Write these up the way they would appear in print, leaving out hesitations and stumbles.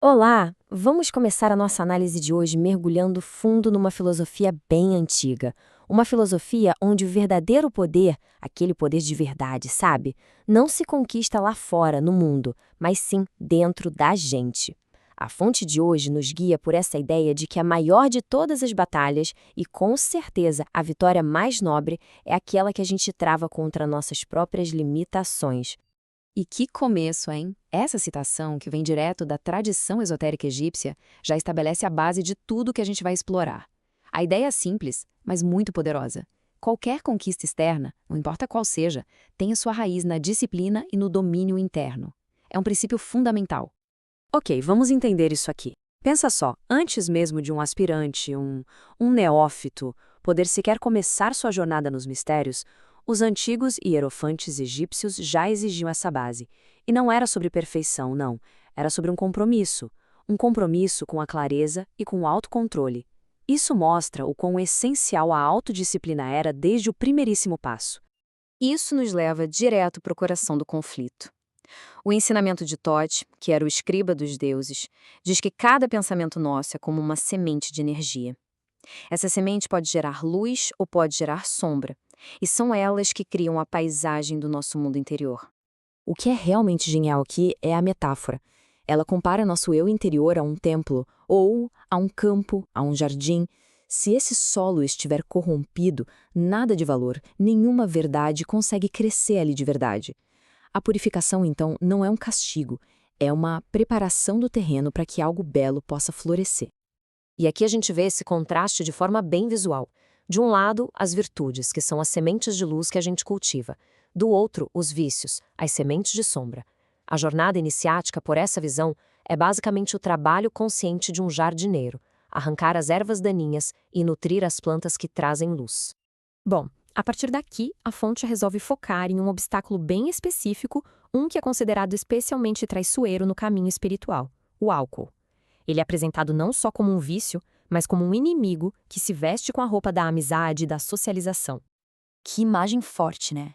Olá! Vamos começar a nossa análise de hoje mergulhando fundo numa filosofia bem antiga. Uma filosofia onde o verdadeiro poder, aquele poder de verdade, sabe? Não se conquista lá fora, no mundo, mas sim dentro da gente. A fonte de hoje nos guia por essa ideia de que a maior de todas as batalhas, e com certeza a vitória mais nobre, é aquela que a gente trava contra nossas próprias limitações. E que começo, hein? Essa citação, que vem direto da tradição esotérica egípcia, já estabelece a base de tudo que a gente vai explorar. A ideia é simples, mas muito poderosa. Qualquer conquista externa, não importa qual seja, tem a sua raiz na disciplina e no domínio interno. É um princípio fundamental. Ok, vamos entender isso aqui. Pensa só, antes mesmo de um aspirante, um neófito, poder sequer começar sua jornada nos mistérios, os antigos hierofantes egípcios já exigiam essa base. E não era sobre perfeição, não. Era sobre um compromisso. Um compromisso com a clareza e com o autocontrole. Isso mostra o quão essencial a autodisciplina era desde o primeiríssimo passo. Isso nos leva direto para o coração do conflito. O ensinamento de Tote, que era o escriba dos deuses, diz que cada pensamento nosso é como uma semente de energia. Essa semente pode gerar luz ou pode gerar sombra, e são elas que criam a paisagem do nosso mundo interior. O que é realmente genial aqui é a metáfora. Ela compara nosso eu interior a um templo, ou a um campo, a um jardim. Se esse solo estiver corrompido, nada de valor, nenhuma verdade consegue crescer ali de verdade. A purificação, então, não é um castigo, é uma preparação do terreno para que algo belo possa florescer. E aqui a gente vê esse contraste de forma bem visual. De um lado, as virtudes, que são as sementes de luz que a gente cultiva. Do outro, os vícios, as sementes de sombra. A jornada iniciática, por essa visão, é basicamente o trabalho consciente de um jardineiro, arrancar as ervas daninhas e nutrir as plantas que trazem luz. Bom, a partir daqui, a fonte resolve focar em um obstáculo bem específico, um que é considerado especialmente traiçoeiro no caminho espiritual: o álcool. Ele é apresentado não só como um vício, mas como um inimigo que se veste com a roupa da amizade e da socialização. Que imagem forte, né?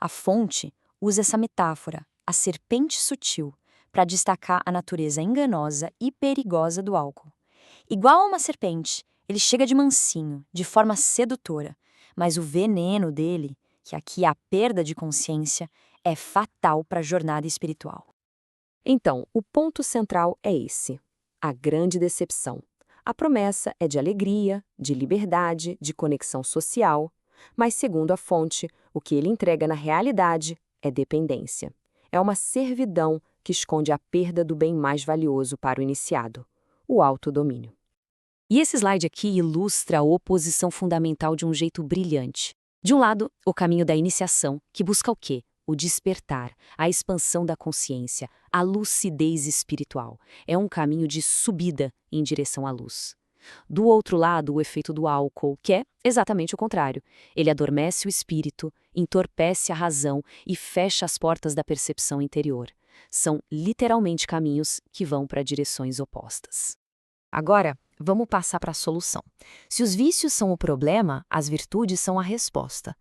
A fonte usa essa metáfora, a serpente sutil, para destacar a natureza enganosa e perigosa do álcool. Igual a uma serpente, ele chega de mansinho, de forma sedutora, mas o veneno dele, que aqui é a perda de consciência, é fatal para a jornada espiritual. Então, o ponto central é esse: a grande decepção. A promessa é de alegria, de liberdade, de conexão social, mas, segundo a fonte, o que ele entrega na realidade é dependência. É uma servidão que esconde a perda do bem mais valioso para o iniciado: o autodomínio. E esse slide aqui ilustra a oposição fundamental de um jeito brilhante. De um lado, o caminho da iniciação, que busca o quê? O despertar, a expansão da consciência, a lucidez espiritual. É um caminho de subida em direção à luz. Do outro lado, o efeito do álcool, que é exatamente o contrário. Ele adormece o espírito, entorpece a razão e fecha as portas da percepção interior. São literalmente caminhos que vão para direções opostas. Agora, vamos passar para a solução. Se os vícios são o problema, as virtudes são a resposta.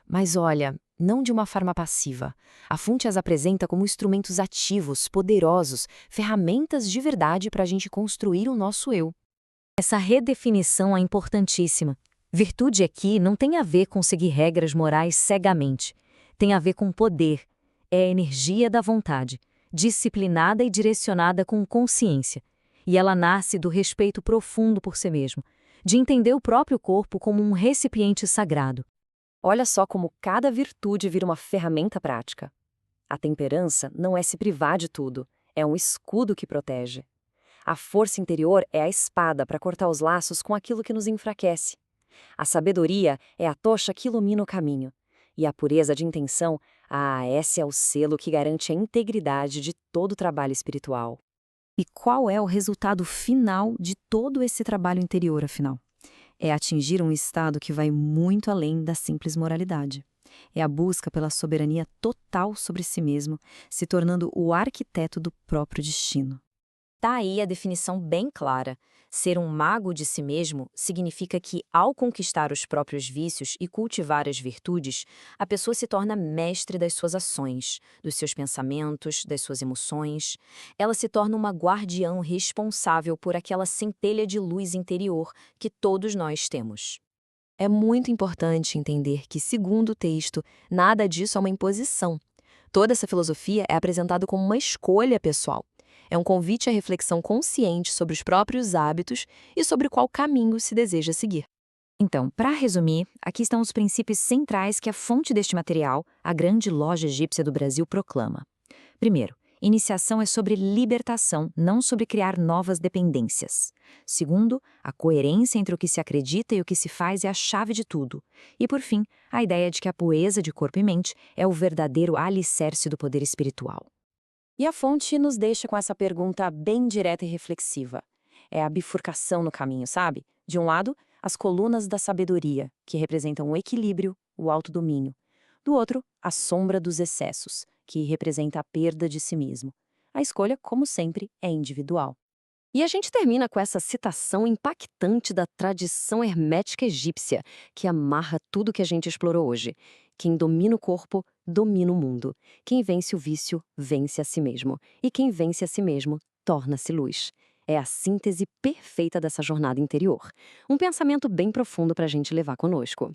Mas olha, não de uma forma passiva. A fonte as apresenta como instrumentos ativos, poderosos, ferramentas de verdade para a gente construir o nosso eu. Essa redefinição é importantíssima. Virtude aqui não tem a ver com seguir regras morais cegamente. Tem a ver com poder. É a energia da vontade, disciplinada e direcionada com consciência. E ela nasce do respeito profundo por si mesmo, de entender o próprio corpo como um recipiente sagrado. Olha só como cada virtude vira uma ferramenta prática. A temperança não é se privar de tudo, é um escudo que protege. A força interior é a espada para cortar os laços com aquilo que nos enfraquece. A sabedoria é a tocha que ilumina o caminho. E a pureza de intenção, esse é o selo que garante a integridade de todo o trabalho espiritual. E qual é o resultado final de todo esse trabalho interior, afinal? É atingir um estado que vai muito além da simples moralidade. É a busca pela soberania total sobre si mesmo, se tornando o arquiteto do próprio destino. Tá aí a definição bem clara. Ser um mago de si mesmo significa que, ao conquistar os próprios vícios e cultivar as virtudes, a pessoa se torna mestre das suas ações, dos seus pensamentos, das suas emoções. Ela se torna uma guardiã responsável por aquela centelha de luz interior que todos nós temos. É muito importante entender que, segundo o texto, nada disso é uma imposição. Toda essa filosofia é apresentada como uma escolha pessoal. É um convite à reflexão consciente sobre os próprios hábitos e sobre qual caminho se deseja seguir. Então, para resumir, aqui estão os princípios centrais que a fonte deste material, a grande loja egípcia do Brasil, proclama. Primeiro, iniciação é sobre libertação, não sobre criar novas dependências. Segundo, a coerência entre o que se acredita e o que se faz é a chave de tudo. E, por fim, a ideia de que a pureza de corpo e mente é o verdadeiro alicerce do poder espiritual. E a fonte nos deixa com essa pergunta bem direta e reflexiva. É a bifurcação no caminho, sabe? De um lado, as colunas da sabedoria, que representam o equilíbrio, o autodomínio. Do outro, a sombra dos excessos, que representa a perda de si mesmo. A escolha, como sempre, é individual. E a gente termina com essa citação impactante da tradição hermética egípcia, que amarra tudo que a gente explorou hoje. Quem domina o corpo, domina o mundo. Quem vence o vício, vence a si mesmo. E quem vence a si mesmo, torna-se luz. É a síntese perfeita dessa jornada interior. Um pensamento bem profundo para a gente levar conosco.